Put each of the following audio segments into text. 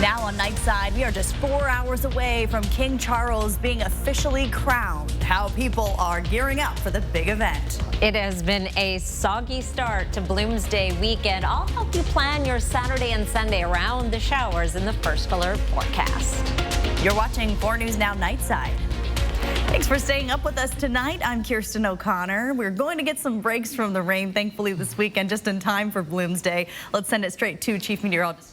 Now on Nightside, we are just 4 hours away from King Charles being officially crowned. How people are gearing up for the big event. It has been a soggy start to Bloomsday weekend. I'll help you plan your Saturday and Sunday around the showers in the first alert forecast. You're watching 4 News Now Nightside. Thanks for staying up with us tonight. I'm Kirsten O'Connor. We're going to get some breaks from the rain, thankfully, this weekend, just in time for Bloomsday. Let's send it straight to Chief Meteorologist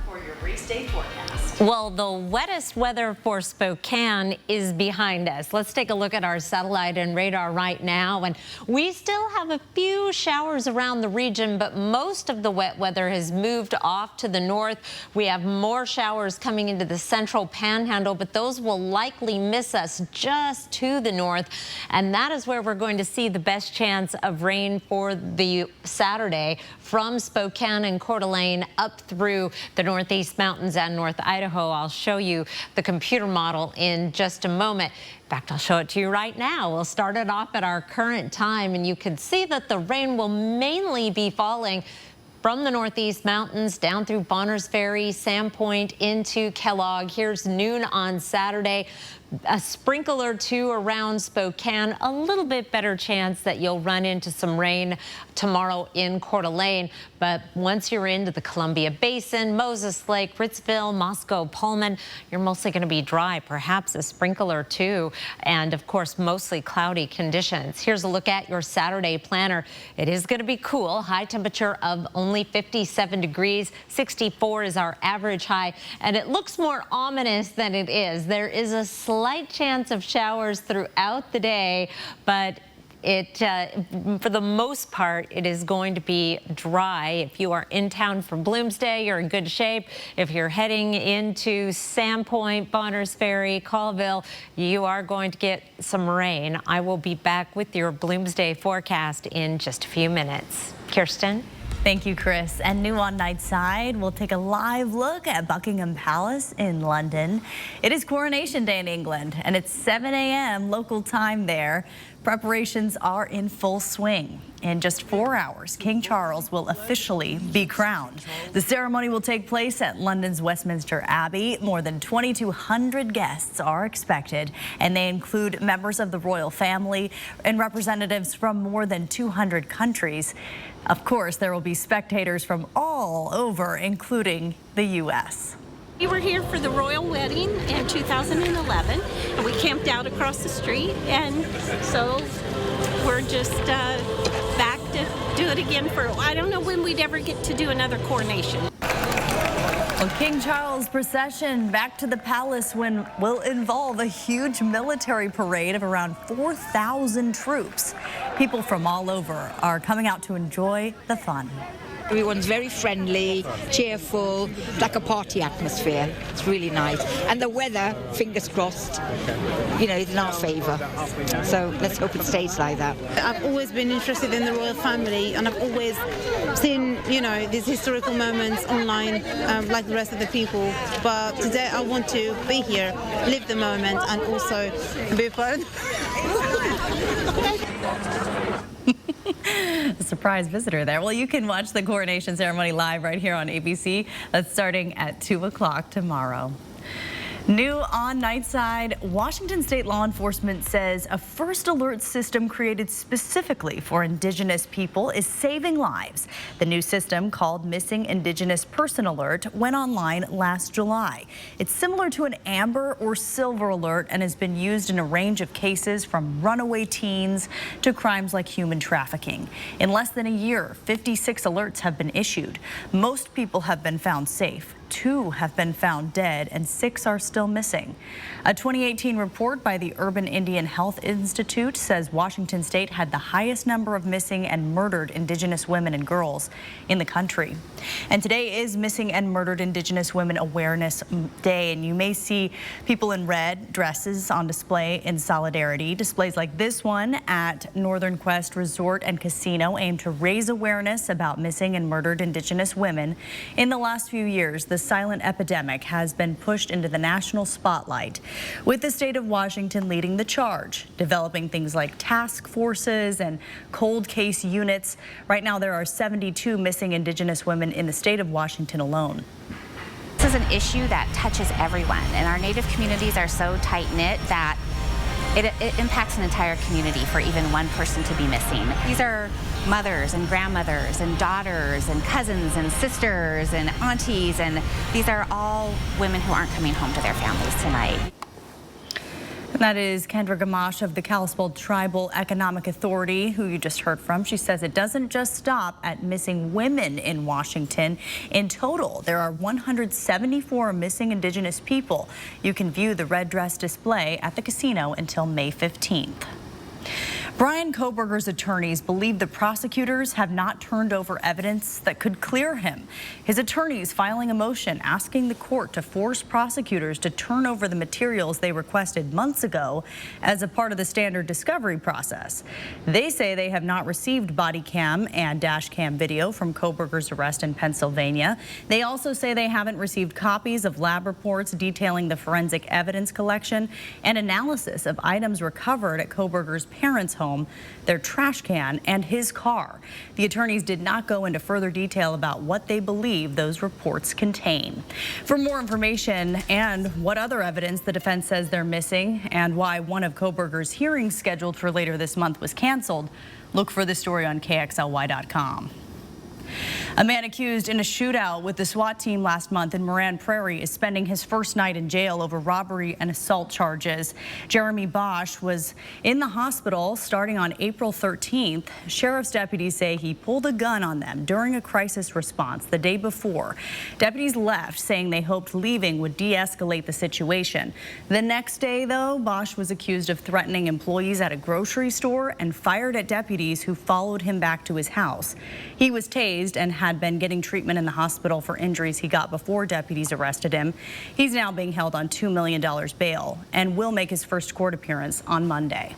for your race-day forecast. Well, the wettest weather for Spokane is behind us. Let's take a look at our satellite and radar right now. And we still have a few showers around the region, but most of the wet weather has moved off to the north. We have more showers coming into the central panhandle, but those will likely miss us just to the north. And that is where we're going to see the best chance of rain for the Saturday from Spokane and Coeur d'Alene up through the Northeast Mountains and North Idaho. I'll show you the computer model in just a moment. In fact, I'll show it to you right now. We'll start it off at our current time, and you can see that the rain will mainly be falling from the Northeast Mountains down through Bonners Ferry, Sandpoint into Kellogg. Here's noon on Saturday. A sprinkle or two around Spokane. A little bit better chance that you'll run into some rain tomorrow in Coeur d'Alene. But once you're into the Columbia Basin, Moses Lake, Ritzville, Moscow, Pullman, you're mostly going to be dry, perhaps a sprinkle or two, and of course mostly cloudy conditions. Here's a look at your Saturday planner. It is going to be cool. High temperature of only 57 degrees. 64 is our average high, and it looks more ominous than it is. There is a slight chance of showers throughout the day, but for the most part, it is going to be dry. If you are in town for Bloomsday, you're in good shape. If you're heading into Sandpoint, Bonners Ferry, Colville, you are going to get some rain. I will be back with your Bloomsday forecast in just a few minutes. Kirsten? Thank you, Chris. And new on Nightside, we'll take a live look at Buckingham Palace in London. It is Coronation Day in England, and it's 7 a.m. local time there. Preparations are in full swing. In just 4 hours, King Charles will officially be crowned. The ceremony will take place at London's Westminster Abbey. More than 2,200 guests are expected, and they include members of the royal family and representatives from more than 200 countries. Of course, there will be spectators from all over, including the U.S. We were here for the royal wedding in 2011, and we camped out across the street, and so we're just back to do it again for, I don't know when we'd ever get to do another coronation. Well, King Charles' procession back to the palace will involve a huge military parade of around 4,000 troops. People from all over are coming out to enjoy the fun. Everyone's very friendly, cheerful, like a party atmosphere. It's really nice. And the weather, fingers crossed, you know, is in our favour. So let's hope it stays like that. I've always been interested in the royal family, and I've always seen, you know, these historical moments online like the rest of the people. But today I want to be here, live the moment, and also be proud. A surprise visitor there. Well, you can watch the coronation ceremony live right here on ABC. That's starting at 2 o'clock tomorrow. New on Nightside, Washington State law enforcement says a first alert system created specifically for Indigenous people is saving lives. The new system, called Missing Indigenous Person Alert, went online last July. It's similar to an Amber or Silver Alert and has been used in a range of cases from runaway teens to crimes like human trafficking. In less than a year, 56 alerts have been issued. Most people have been found safe. 2 have been found dead and 6 are still missing. A 2018 report by the Urban Indian Health Institute says Washington State had the highest number of missing and murdered Indigenous women and girls in the country. And today is Missing and Murdered Indigenous Women Awareness Day, and you may see people in red dresses on display in solidarity. Displays like this one at Northern Quest Resort and Casino aim to raise awareness about missing and murdered Indigenous women. In the last few years, the silent epidemic has been pushed into the national spotlight, with the state of Washington leading the charge, developing things like task forces and cold case units. Right now, there are 72 missing Indigenous women in the state of Washington alone. This is an issue that touches everyone, and our Native communities are so tight-knit that it impacts an entire community for even one person to be missing. These are mothers and grandmothers and daughters and cousins and sisters and aunties, and these are all women who aren't coming home to their families tonight. And that is Kendra Gamache of the Kalispel Tribal Economic Authority, who you just heard from. She says it doesn't just stop at missing women in Washington. In total, there are 174 missing Indigenous people. You can view the red dress display at the casino until May 15th. Brian Kohberger's attorneys believe the prosecutors have not turned over evidence that could clear him. His attorneys filing a motion asking the court to force prosecutors to turn over the materials they requested months ago as a part of the standard discovery process. They say they have not received body cam and dash cam video from Kohberger's arrest in Pennsylvania. They also say they haven't received copies of lab reports detailing the forensic evidence collection and analysis of items recovered at Kohberger's parents' home, their trash can, and his car. The attorneys did not go into further detail about what they believe those reports contain. For more information and what other evidence the defense says they're missing and why one of Kohberger's hearings scheduled for later this month was canceled, look for the story on KXLY.com. A man accused in a shootout with the SWAT team last month in Moran Prairie is spending his first night in jail over robbery and assault charges. Jeremy Bosch was in the hospital starting on April 13th. Sheriff's deputies say he pulled a gun on them during a crisis response the day before. Deputies left, saying they hoped leaving would de-escalate the situation. The next day, though, Bosch was accused of threatening employees at a grocery store and fired at deputies who followed him back to his house. He was tased and had been getting treatment in the hospital for injuries he got before deputies arrested him. He's now being held on $2 million bail and will make his first court appearance on Monday.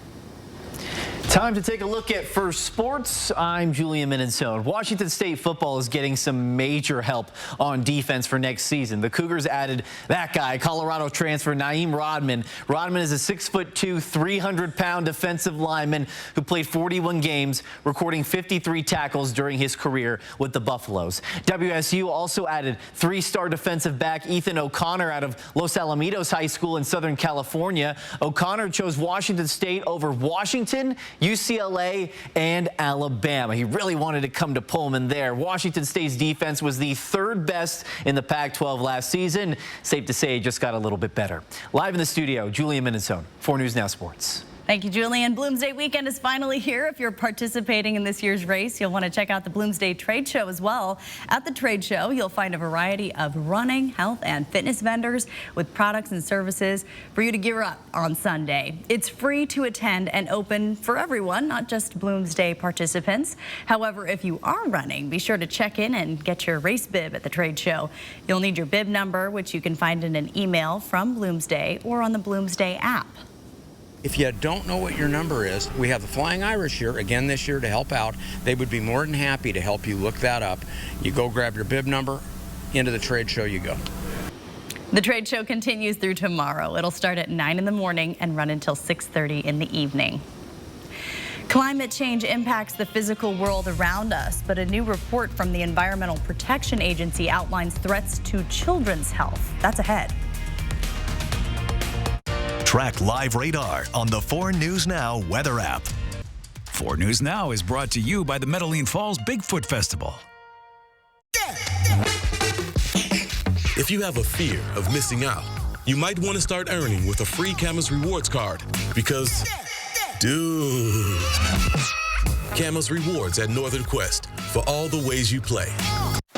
Time to take a look at First Sports. I'm Julian Minnesota. Washington State football is getting some major help on defense for next season. The Cougars added that guy, Colorado transfer Naeem Rodman. Rodman is a 6'2", 300-pound defensive lineman who played 41 games, recording 53 tackles during his career with the Buffaloes. WSU also added 3-star defensive back Ethan O'Connor out of Los Alamitos High School in Southern California. O'Connor chose Washington State over Washington, UCLA, and Alabama. He really wanted to come to Pullman there. Washington State's defense was the third best in the Pac-12 last season. Safe to say it just got a little bit better. Live in the studio, Julian Minnesota, 4 News Now Sports. Thank you, Julian. Bloomsday weekend is finally here. If you're participating in this year's race, you'll want to check out the Bloomsday Trade Show as well. At the trade show, you'll find a variety of running, health, and fitness vendors with products and services for you to gear up on Sunday. It's free to attend and open for everyone, not just Bloomsday participants. However, if you are running, be sure to check in and get your race bib at the trade show. You'll need your bib number, which you can find in an email from Bloomsday or on the Bloomsday app. If you don't know what your number is, we have the Flying Irish here again this year to help out. They would be more than happy to help you look that up. You go grab your bib number, into the trade show you go. The trade show continues through tomorrow. It'll start at 9 in the morning and run until 6:30 in the evening. Climate change impacts the physical world around us, but a new report from the Environmental Protection Agency outlines threats to children's health. That's ahead. Track live radar on the 4 News Now weather app. 4 News Now is brought to you by the Medellin Falls Bigfoot Festival. If you have a fear of missing out, you might want to start earning with a free Camas Rewards card because, dude, Camas Rewards at Northern Quest for all the ways you play.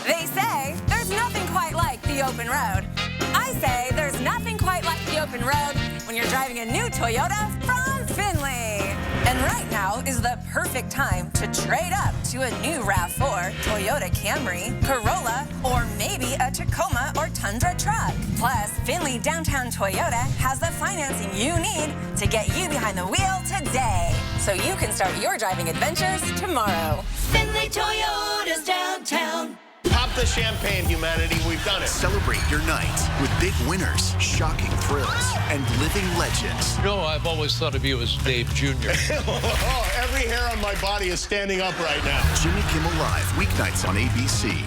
They say there's nothing quite like the open road. I say there's nothing quite like the open road when you're driving a new Toyota from Findlay. And right now is the perfect time to trade up to a new RAV4, Toyota Camry, Corolla, or maybe a Tacoma or Tundra truck. Plus, Findlay Downtown Toyota has the financing you need to get you behind the wheel today, so you can start your driving adventures tomorrow. Findlay Toyota's downtown. Pop the champagne, humanity. We've done it. Celebrate your night with big winners, shocking thrills, and living legends. You know, I've always thought of you as Dave Jr. Every hair on my body is standing up right now. Jimmy Kimmel Live, weeknights on ABC.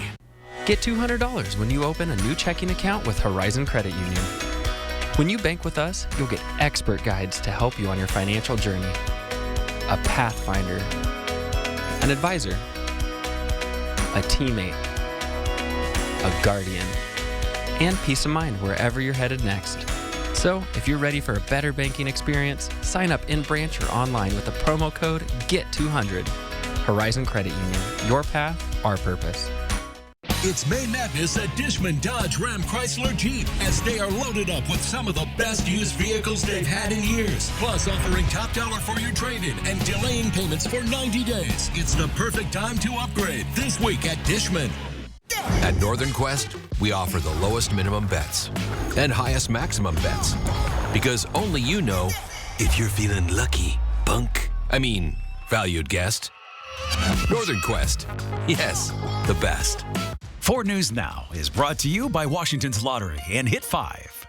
Get $200 when you open a new checking account with Horizon Credit Union. When you bank with us, you'll get expert guides to help you on your financial journey. A pathfinder, an advisor, a teammate, a guardian, and peace of mind wherever you're headed next. So, if you're ready for a better banking experience, sign up in branch or online with the promo code GET200. Horizon Credit Union, your path, our purpose. It's May Madness at Dishman Dodge Ram Chrysler Jeep as they are loaded up with some of the best used vehicles they've had in years. Plus offering top dollar for your trade-in and delaying payments for 90 days. It's the perfect time to upgrade this week at Dishman. At Northern Quest, we offer the lowest minimum bets and highest maximum bets. Because only you know if you're feeling lucky, valued guest. Northern Quest. Yes, the best. 4 News Now is brought to you by Washington's Lottery and Hit 5.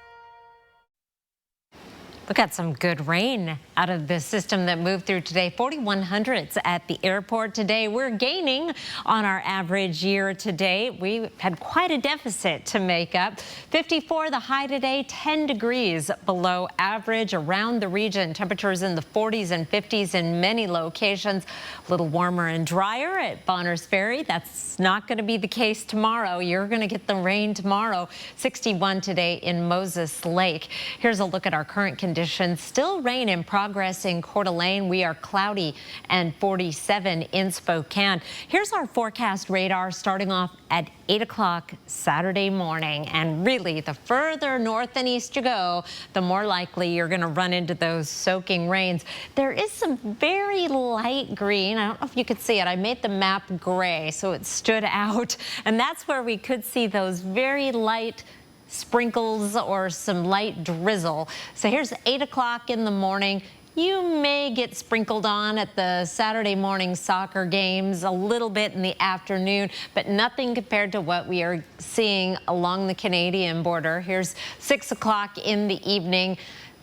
Look at some good rain out of the system that moved through today. 4100s at the airport today. We're gaining on our average year to date. We had quite a deficit to make up. 54 the high today, 10 degrees below average around the region. Temperatures in the 40s and 50s in many locations. A little warmer and drier at Bonners Ferry. That's not going to be the case tomorrow. You're going to get the rain tomorrow. 61 today in Moses Lake. Here's a look at our current conditions. Still rain in progress in Coeur d'Alene. We are cloudy and 47 in Spokane. Here's our forecast radar starting off at 8 o'clock Saturday morning. And really, the further north and east you go, the more likely you're going to run into those soaking rains. There is some very light green. I don't know if you could see it. I made the map gray so it stood out. And that's where we could see those very light sprinkles or some light drizzle. So here's 8 o'clock in the morning. You may get sprinkled on at the Saturday morning soccer games, a little bit in the afternoon, but nothing compared to what we are seeing along the Canadian border. Here's 6 o'clock in the evening.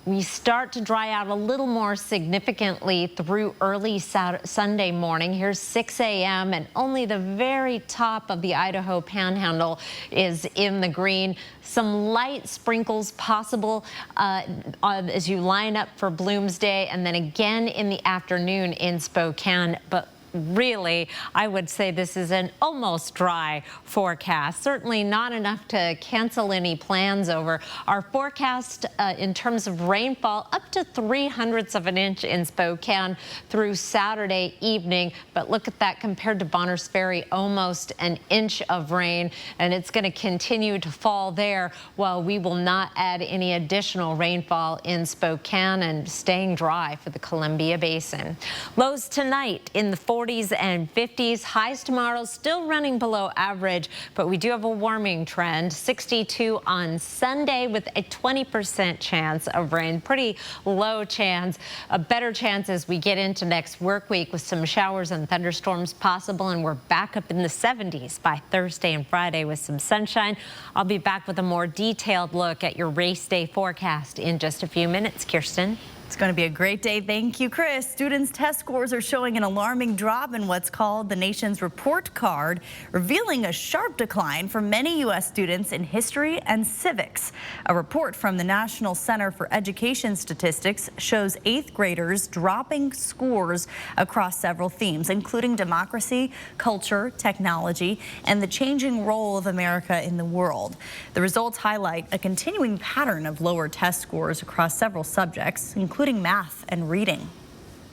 We start to dry out a little more significantly through early Sunday morning. Here's 6 a.m. and only the very top of the Idaho Panhandle is in the green. Some light sprinkles possible as you line up for Bloomsday, and then again in the afternoon in Spokane. But really, I would say this is an almost dry forecast. Certainly not enough to cancel any plans over. Our forecast in terms of rainfall, up to 3/100 of an inch in Spokane through Saturday evening. But look at that compared to Bonners Ferry, almost an inch of rain. And it's going to continue to fall there while we will not add any additional rainfall in Spokane and staying dry for the Columbia Basin. Lows tonight in the 40s and 50s. Highs tomorrow still running below average, but we do have a warming trend. 62 on Sunday with a 20% chance of rain. Pretty low chance. A better chance as we get into next work week with some showers and thunderstorms possible, and we're back up in the 70s by Thursday and Friday with some sunshine. I'll be back with a more detailed look at your race day forecast in just a few minutes. Kirsten? It's going to be a great day. Thank you, Chris. Students' test scores are showing an alarming drop in what's called the nation's report card, revealing a sharp decline for many U.S. students in history and civics. A report from the National Center for Education Statistics shows 8th graders dropping scores across several themes, including democracy, culture, technology, and the changing role of America in the world. The results highlight a continuing pattern of lower test scores across several subjects, including math and reading.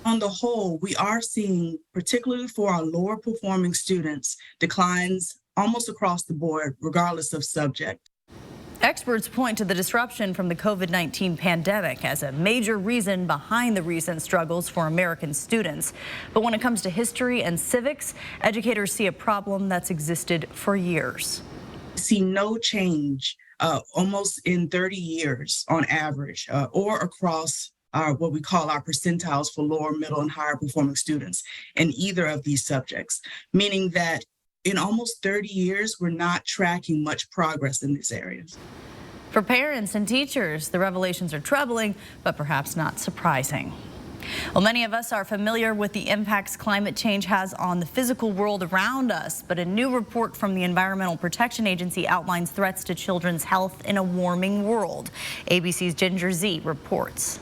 On the whole, we are seeing, particularly for our lower performing students, declines almost across the board, regardless of subject. Experts point to the disruption from the COVID-19 pandemic as a major reason behind the recent struggles for American students. But when it comes to history and civics, educators see a problem that's existed for years. See no change almost in 30 years on average or across what we call our percentiles for lower, middle, and higher performing students in either of these subjects, meaning that in almost 30 years, we're not tracking much progress in these areas. For parents and teachers, the revelations are troubling, but perhaps not surprising. Well, many of us are familiar with the impacts climate change has on the physical world around us, but a new report from the Environmental Protection Agency outlines threats to children's health in a warming world. ABC's Ginger Z reports.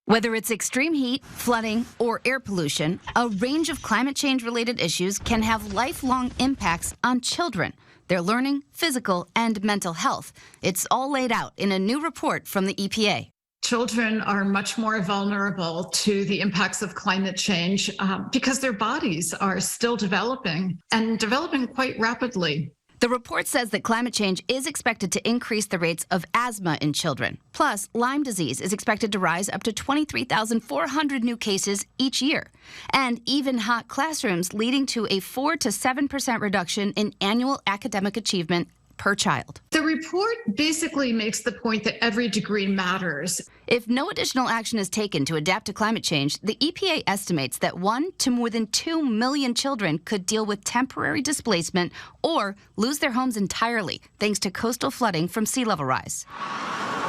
Whether it's extreme heat, flooding, or air pollution, a range of climate change-related issues can have lifelong impacts on children, their learning, physical, and mental health. It's all laid out in a new report from the EPA. Children are much more vulnerable to the impacts of climate change because their bodies are still developing and developing quite rapidly. The report says that climate change is expected to increase the rates of asthma in children. Plus, Lyme disease is expected to rise up to 23,400 new cases each year. And even hot classrooms leading to a 4 to 7% reduction in annual academic achievement per child. The report basically makes the point that every degree matters. If no additional action is taken to adapt to climate change, the EPA estimates that 1 to more than 2 million children could deal with temporary displacement or lose their homes entirely thanks to coastal flooding from sea level rise.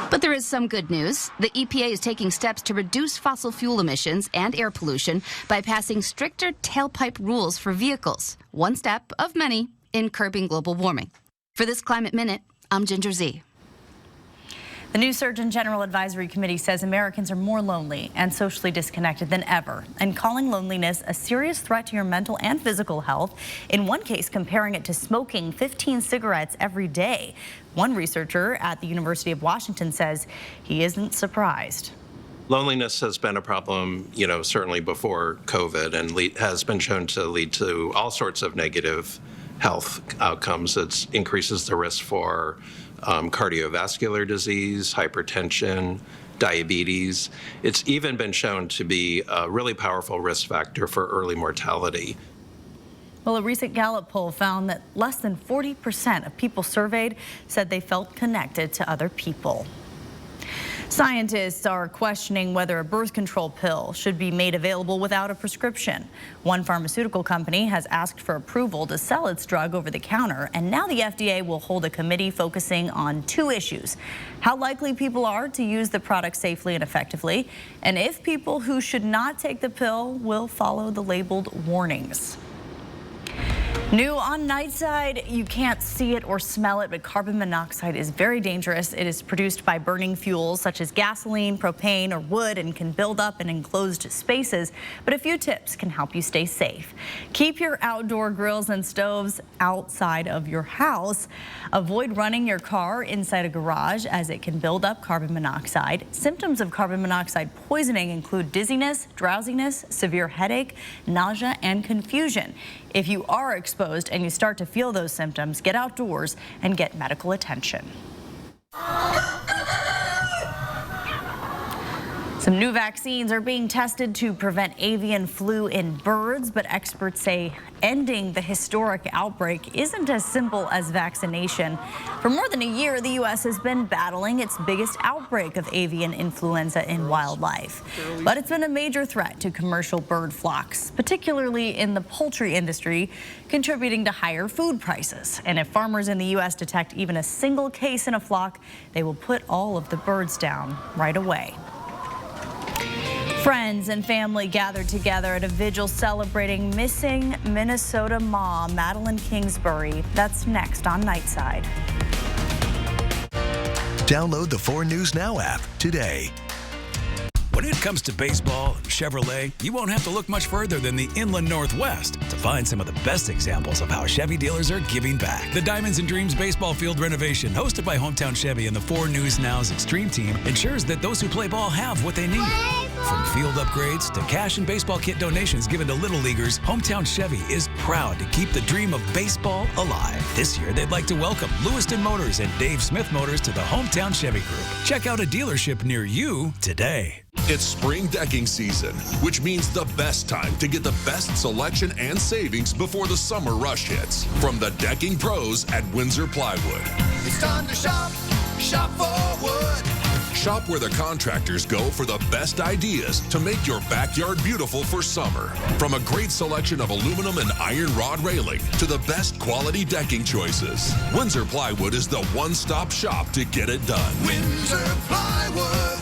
But there is some good news. The EPA is taking steps to reduce fossil fuel emissions and air pollution by passing stricter tailpipe rules for vehicles. One step of many in curbing global warming. For this Climate Minute, I'm Ginger Z. The new Surgeon General Advisory Committee says Americans are more lonely and socially disconnected than ever, and calling loneliness a serious threat to your mental and physical health. In one case, comparing it to smoking 15 cigarettes every day. One researcher at the University of Washington says he isn't surprised. Loneliness has been a problem, certainly before COVID, and has been shown to lead to all sorts of negative health outcomes. It increases the risk for cardiovascular disease, hypertension, diabetes. It's even been shown to be a really powerful risk factor for early mortality. Well, a recent Gallup poll found that less than 40% of people surveyed said they felt connected to other people. Scientists are questioning whether a birth control pill should be made available without a prescription. One pharmaceutical company has asked for approval to sell its drug over the counter, and now the FDA will hold a committee focusing on two issues: how likely people are to use the product safely and effectively, and if people who should not take the pill will follow the labeled warnings. New on Nightside, you can't see it or smell it, but carbon monoxide is very dangerous. It is produced by burning fuels such as gasoline, propane, or wood, and can build up in enclosed spaces. But a few tips can help you stay safe. Keep your outdoor grills and stoves outside of your house. Avoid running your car inside a garage as it can build up carbon monoxide. Symptoms of carbon monoxide poisoning include dizziness, drowsiness, severe headache, nausea, and confusion. If you are exposed and you start to feel those symptoms, get outdoors and get medical attention. Some new vaccines are being tested to prevent avian flu in birds, but experts say ending the historic outbreak isn't as simple as vaccination. For more than a year, the U.S. has been battling its biggest outbreak of avian influenza in wildlife. But it's been a major threat to commercial bird flocks, particularly in the poultry industry, contributing to higher food prices. And if farmers in the U.S. detect even a single case in a flock, they will put all of the birds down right away. Friends and family gathered together at a vigil celebrating missing Minnesota mom, Madeline Kingsbury. That's next on Nightside. Download the 4 News Now app today. When it comes to baseball and Chevrolet, you won't have to look much further than the Inland Northwest to find some of the best examples of how Chevy dealers are giving back. The Diamonds and Dreams baseball field renovation, hosted by Hometown Chevy and the 4 News Now's Extreme Team, ensures that those who play ball have what they need. From field upgrades to cash and baseball kit donations given to Little Leaguers, Hometown Chevy is proud to keep the dream of baseball alive. This year, they'd like to welcome Lewiston Motors and Dave Smith Motors to the Hometown Chevy Group. Check out a dealership near you today. It's spring decking season, which means the best time to get the best selection and savings before the summer rush hits. From the decking pros at Windsor Plywood. It's time to shop for wood. Shop where the contractors go for the best ideas to make your backyard beautiful for summer. From a great selection of aluminum and iron rod railing to the best quality decking choices, Windsor Plywood is the one-stop shop to get it done. Windsor Plywood.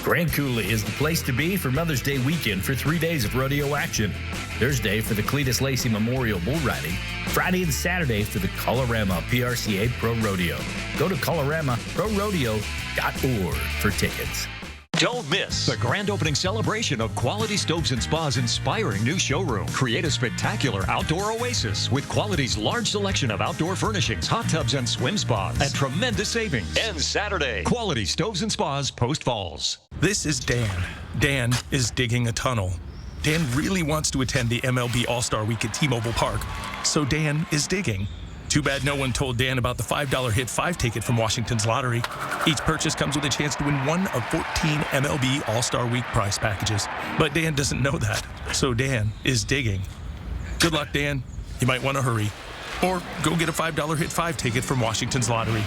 Grand Coulee is the place to be for Mother's Day weekend for 3 days of rodeo action. Thursday for the Cletus Lacey Memorial Bull Riding. Friday and Saturday for the Colorama PRCA Pro Rodeo. Go to coloramaprorodeo.org for tickets. Don't miss the grand opening celebration of Quality Stoves and Spa's inspiring new showroom. Create a spectacular outdoor oasis with Quality's large selection of outdoor furnishings, hot tubs, and swim spas at tremendous savings. Ends Saturday. Quality Stoves and Spas, Post Falls. This is Dan. Dan is digging a tunnel. Dan really wants to attend the MLB All-Star Week at T-Mobile Park, so Dan is digging. Too bad no one told Dan about the $5 Hit 5 ticket from Washington's lottery. Each purchase comes with a chance to win one of 14 MLB All-Star Week prize packages. But Dan doesn't know that, so Dan is digging. Good luck, Dan. You might want to hurry. Or go get a $5 Hit 5 ticket from Washington's lottery.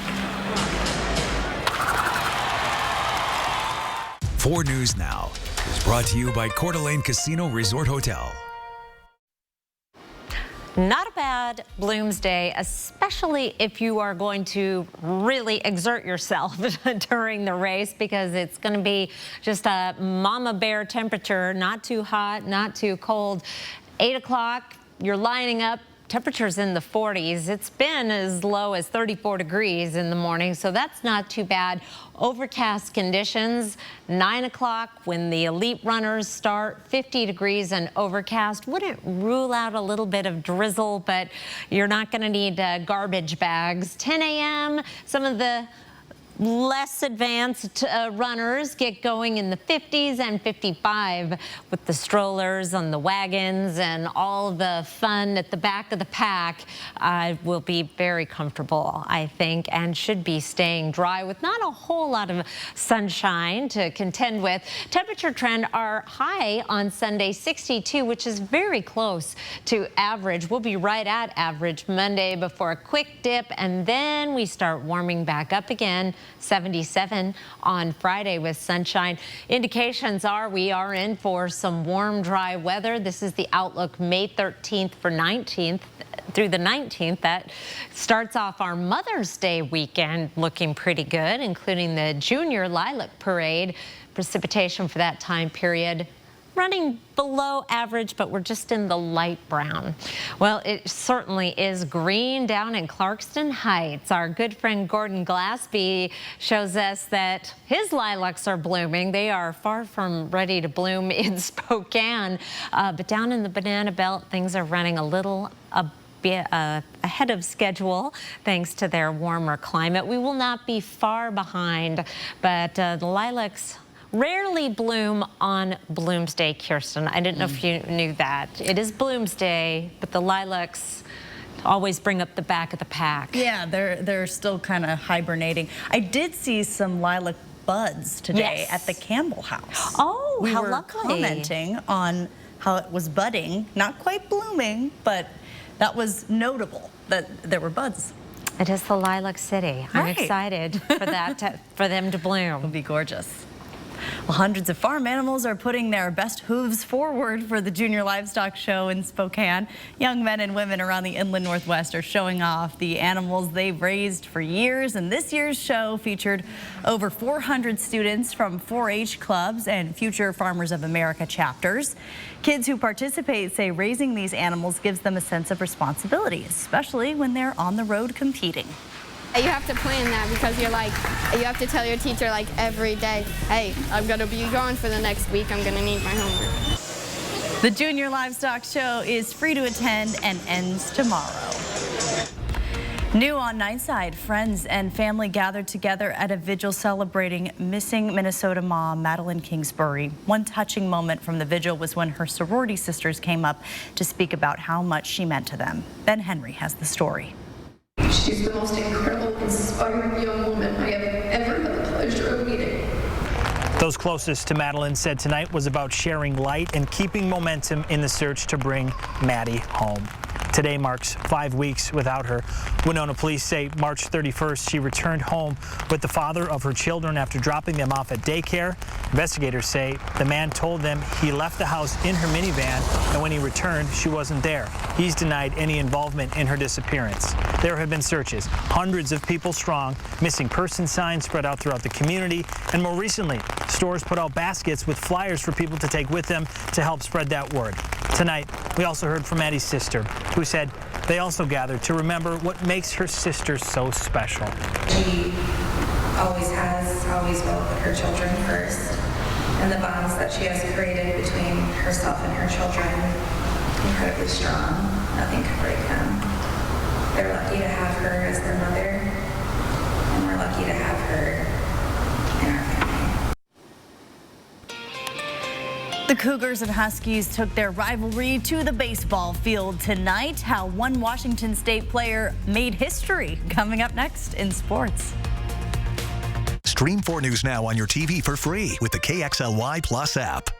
4 News Now is brought to you by Coeur d'Alene Casino Resort Hotel. Not a bad Bloomsday, especially if you are going to really exert yourself during the race, because it's going to be just a mama bear temperature, not too hot, not too cold. 8 o'clock, you're lining up. Temperatures in the 40s. It's been as low as 34 degrees in the morning, so that's not too bad. Overcast conditions, 9 o'clock when the elite runners start, 50 degrees and overcast. Wouldn't rule out a little bit of drizzle, but you're not going to need garbage bags. 10 a.m., some of the less advanced runners get going in the 50s and 55 with the strollers and the wagons and all the fun at the back of the pack. Will be very comfortable, I think, and should be staying dry with not a whole lot of sunshine to contend with. Temperature trend are high on Sunday, 62, which is very close to average. We'll be right at average Monday before a quick dip, and then we start warming back up again. 77 on Friday with sunshine. Indications are we are in for some warm, dry weather. This is the outlook May 13th for 19th through the 19th. That starts off our Mother's Day weekend looking pretty good, including the Junior Lilac Parade. Precipitation for that time period running below average, but we're just in the light brown. Well, it certainly is green down in Clarkston Heights. Our good friend Gordon Glassby shows us that his lilacs are blooming. They are far from ready to bloom in Spokane, but down in the Banana Belt, things are running a little ahead of schedule thanks to their warmer climate. We will not be far behind, but the lilacs rarely bloom on Bloomsday, Kirsten. I didn't know if you knew that. It is Bloomsday, but the lilacs always bring up the back of the pack. Yeah, they're still kind of hibernating. I did see some lilac buds today at the Campbell house. Oh, we how were lovely. commenting on how it was budding, not quite blooming, but that was notable that there were buds. It is the Lilac City. I'm excited for that, for them to bloom. It'll be gorgeous. Well, hundreds of farm animals are putting their best hooves forward for the Junior Livestock Show in Spokane. Young men and women around the Inland Northwest are showing off the animals they've raised for years, and this year's show featured over 400 students from 4-H clubs and Future Farmers of America chapters. Kids who participate say raising these animals gives them a sense of responsibility, especially when they're on the road competing. You have to plan that because you have to tell your teacher every day, hey, I'm going to be gone for the next week. I'm going to need my homework. The Junior Livestock Show is free to attend and ends tomorrow. New on Nightside, friends and family gathered together at a vigil celebrating missing Minnesota mom Madeline Kingsbury. One touching moment from the vigil was when her sorority sisters came up to speak about how much she meant to them. Ben Henry has the story. She's the most incredible, inspiring young woman I have ever had the pleasure of meeting. Those closest to Madeline said tonight was about sharing light and keeping momentum in the search to bring Maddie home. Today marks 5 weeks without her. Winona police say March 31st, she returned home with the father of her children after dropping them off at daycare. Investigators say the man told them he left the house in her minivan, and when he returned, she wasn't there. He's denied any involvement in her disappearance. There have been searches, hundreds of people strong, missing person signs spread out throughout the community, and more recently, stores put out baskets with flyers for people to take with them to help spread that word. Tonight, we also heard from Maddie's sister, who said they also gathered to remember what makes her sister so special. She always has, always will put her children first, and the bonds that she has created between herself and her children, incredibly strong. Nothing can break them. They're lucky to have her as their mother, and we're lucky to have her in our family. The Cougars and Huskies took their rivalry to the baseball field tonight. How one Washington State player made history. Coming up next in sports. Stream 4 News Now on your TV for free with the KXLY Plus app.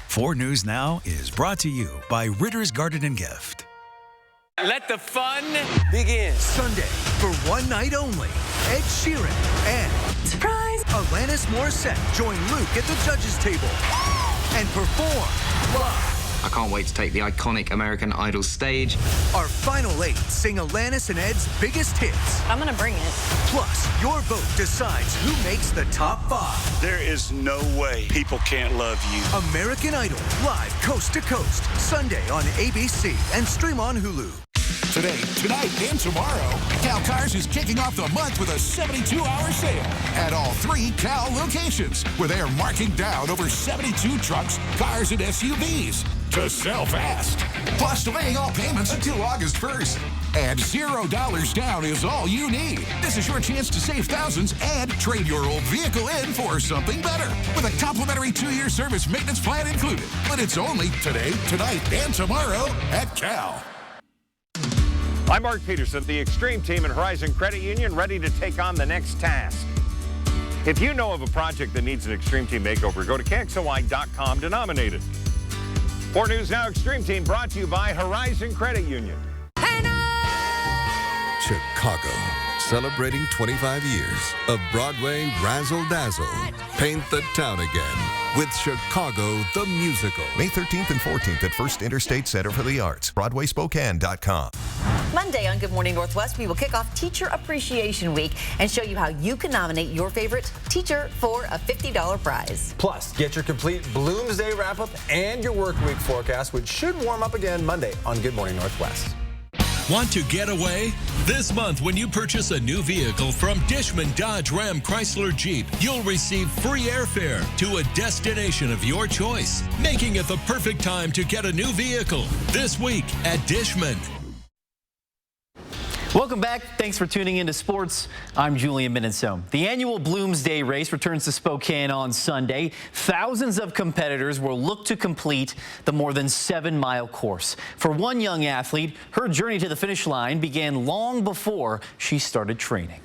4 News Now is brought to you by Ritter's Garden and Gift. Let the fun begin. Sunday, for one night only, Ed Sheeran and surprise Alanis Morissette join Luke at the judges' table and perform live. I can't wait to take the iconic American Idol stage. Our final 8 sing Alanis and Ed's biggest hits. I'm gonna bring it. Plus, your vote decides who makes the top 5. There is no way people can't love you. American Idol, live coast to coast, Sunday on ABC and stream on Hulu. Today, tonight, and tomorrow, Cal Cars is kicking off the month with a 72-hour sale at all 3 Cal locations, where they are marking down over 72 trucks, cars, and SUVs to sell fast. Plus, delaying all payments until August 1st. And $0 down is all you need. This is your chance to save thousands and trade your old vehicle in for something better with a complimentary 2-year service maintenance plan included. But it's only today, tonight, and tomorrow at Cal. I'm Mark Peterson, the Extreme Team and Horizon Credit Union, ready to take on the next task. If you know of a project that needs an Extreme Team makeover, go to KXLY.com to nominate it. 4 News Now Extreme Team brought to you by Horizon Credit Union. Chicago, celebrating 25 years of Broadway razzle dazzle. Paint the town again with Chicago the Musical. May 13th and 14th at First Interstate Center for the Arts, BroadwaySpokane.com. Monday on Good Morning Northwest, we will kick off Teacher Appreciation Week and show you how you can nominate your favorite teacher for a $50 prize. Plus, get your complete Bloomsday wrap-up and your work week forecast, which should warm up again Monday on Good Morning Northwest. Want to get away? This month, when you purchase a new vehicle from Dishman Dodge Ram Chrysler Jeep, you'll receive free airfare to a destination of your choice, making it the perfect time to get a new vehicle this week at Dishman. Welcome back. Thanks for tuning into sports. I'm Julian Minnesome. The annual Bloomsday race returns to Spokane on Sunday. Thousands of competitors will look to complete the more than 7-mile course. For one young athlete, her journey to the finish line began long before she started training.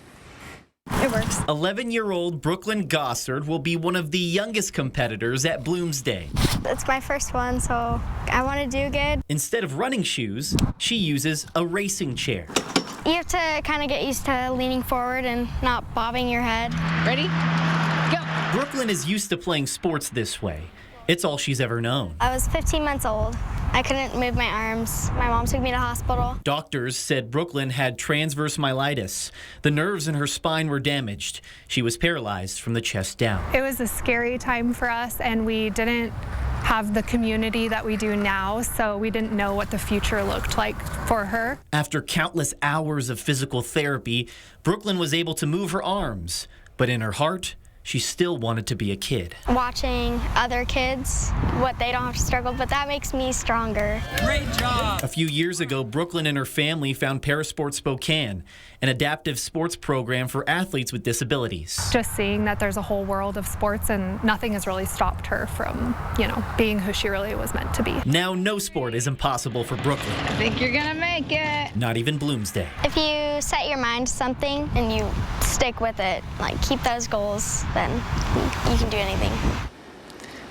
It works. 11-year-old Brooklyn Gossard will be one of the youngest competitors at Bloomsday. It's my first one, so I want to do good. Instead of running shoes, she uses a racing chair. You have to kind of get used to leaning forward and not bobbing your head. Ready? Go! Brooklyn is used to playing sports this way. It's all she's ever known. I was 15 months old. I couldn't move my arms. My mom took me to hospital. Doctors said Brooklyn had transverse myelitis. The nerves in her spine were damaged. She was paralyzed from the chest down. It was a scary time for us, and we didn't have the community that we do now, so we didn't know what the future looked like for her. After countless hours of physical therapy, Brooklyn was able to move her arms, but in her heart, she still wanted to be a kid. Watching other kids, what they don't have to struggle, but that makes me stronger. Great job! A few years ago, Brooklyn and her family found Parasport Spokane, an adaptive sports program for athletes with disabilities. Just seeing that there's a whole world of sports and nothing has really stopped her from, being who she really was meant to be. Now no sport is impossible for Brooklyn. I think you're gonna make it. Not even Bloomsday. If you set your mind to something and you stick with it, like keep those goals, then you can do anything.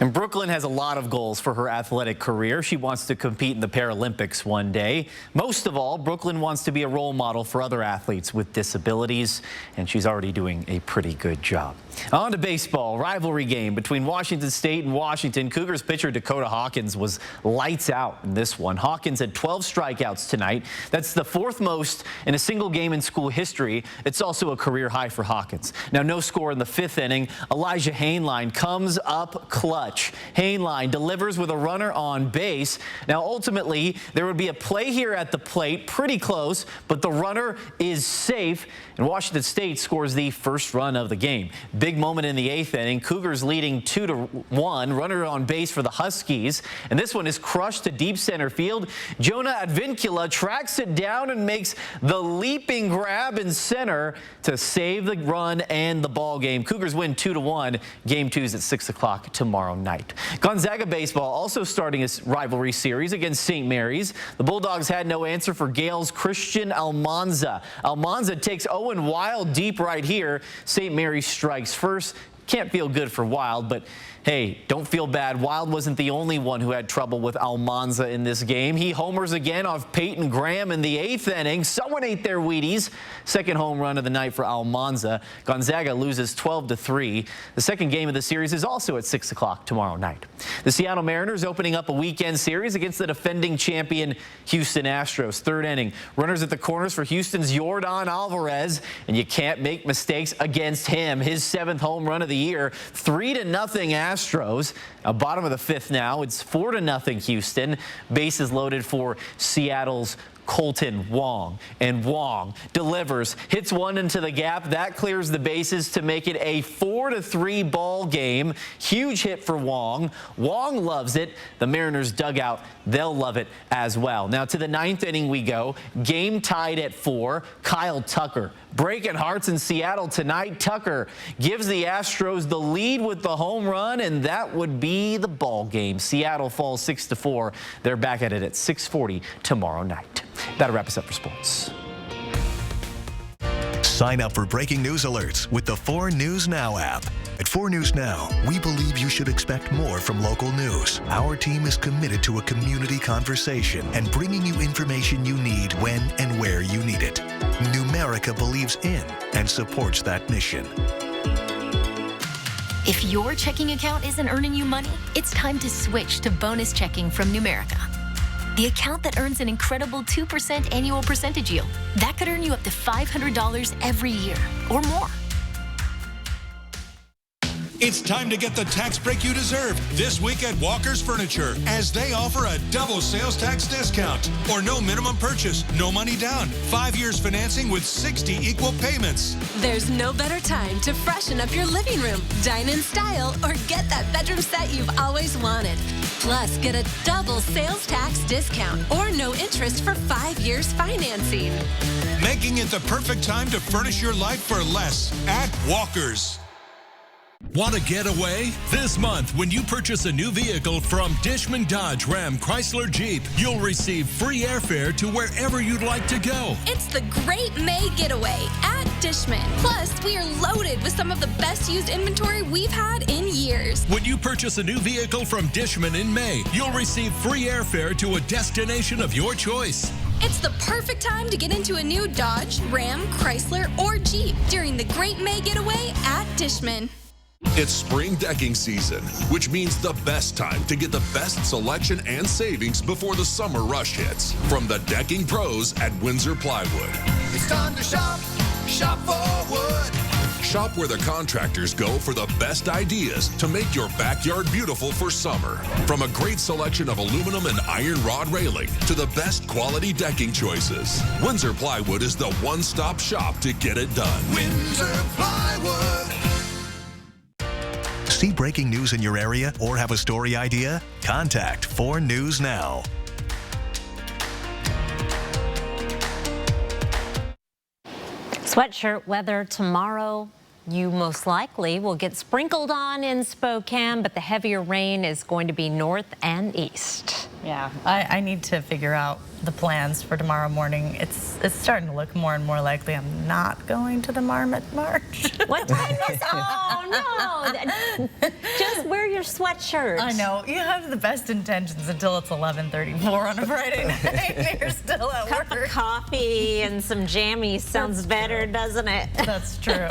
And Brooklyn has a lot of goals for her athletic career. She wants to compete in the Paralympics one day. Most of all, Brooklyn wants to be a role model for other athletes with disabilities, and she's already doing a pretty good job. On to baseball. Rivalry game between Washington State and Washington. Cougars pitcher Dakota Hawkins was lights out in this one. Hawkins had 12 strikeouts tonight. That's the 4th most in a single game in school history. It's also a career high for Hawkins. Now, no score in the 5th inning. Elijah Hainline comes up clutch. Hainline delivers with a runner on base. Now, ultimately, there would be a play here at the plate, pretty close, but the runner is safe, and Washington State scores the first run of the game. Big moment in the 8th inning. Cougars leading 2-1. Runner on base for the Huskies. And this one is crushed to deep center field. Jonah Advincula tracks it down and makes the leaping grab in center to save the run and the ball game. Cougars win 2-1. Game 2 is at 6 o'clock tomorrow night. Gonzaga baseball also starting a rivalry series against St. Mary's. The Bulldogs had no answer for Gale's Christian Almanza. Almanza takes Owen Wild deep right here. St. Mary's strikes first. Can't feel good for Wild, but hey, don't feel bad. Wild wasn't the only one who had trouble with Almanza in this game. He homers again off Peyton Graham in the 8th inning. Someone ate their Wheaties. Second home run of the night for Almanza. Gonzaga loses 12-3. The second game of the series is also at 6 o'clock tomorrow night. The Seattle Mariners opening up a weekend series against the defending champion Houston Astros. 3rd inning. Runners at the corners for Houston's Yordan Alvarez, and you can't make mistakes against him. His 7th home run of the year. 3-0 Astros. Bottom of the 5th now. It's 4-0 Houston. Bases loaded for Seattle's Colton Wong. And Wong delivers, hits one into the gap. That clears the bases to make it a 4-3 ball game. Huge hit for Wong. Wong loves it. The Mariners dugout, they'll love it as well. Now to the 9th inning we go. Game tied at 4. Kyle Tucker breaking hearts in Seattle tonight. Tucker gives the Astros the lead with the home run, and that would be the ball game. Seattle falls 6-4. They're back at it at 6:40 tomorrow night. That'll wrap us up for sports. Sign up for breaking news alerts with the 4 News Now app. At 4 News Now, we believe you should expect more from local news. Our team is committed to a community conversation and bringing you information you need when and where you need it. Numerica believes in and supports that mission. If your checking account isn't earning you money, it's time to switch to bonus checking from Numerica. The account that earns an incredible 2% annual percentage yield. That could earn you up to $500 every year or more. It's time to get the tax break you deserve this week at Walker's Furniture, as they offer a double sales tax discount or no minimum purchase, no money down, 5 years financing with 60 equal payments. There's no better time to freshen up your living room, dine in style, or get that bedroom set you've always wanted. Plus, get a double sales tax discount or no interest for 5 years financing. Making it the perfect time to furnish your life for less at Walker's. Want to get away? This month, when you purchase a new vehicle from Dishman Dodge Ram Chrysler Jeep, you'll receive free airfare to wherever you'd like to go. It's the Great May Getaway at Dishman. Plus, we are loaded with some of the best used inventory we've had in years. When you purchase a new vehicle from Dishman in May, you'll receive free airfare to a destination of your choice. It's the perfect time to get into a new Dodge, Ram, Chrysler, or Jeep during the Great May Getaway at Dishman. It's spring decking season, which means the best time to get the best selection and savings before the summer rush hits. From the decking pros at Windsor Plywood. It's time to shop, shop for wood. Shop where the contractors go for the best ideas to make your backyard beautiful for summer. From a great selection of aluminum and iron rod railing to the best quality decking choices, Windsor Plywood is the one-stop shop to get it done. Windsor Plywood. See breaking news in your area or have a story idea? Contact 4 News Now. Sweatshirt weather tomorrow. you most likely will get sprinkled on in Spokane, but the heavier rain is going to be north and east. Yeah, I need to figure out the plans for tomorrow morning. It's starting to look more and more likely I'm not going to the Marmot March. What time is? Oh no! Just wear your sweatshirt. I know you have the best intentions until it's 11:34 on a Friday night. And you're still at work. Cup of coffee and some jammies sounds better, doesn't it? That's true.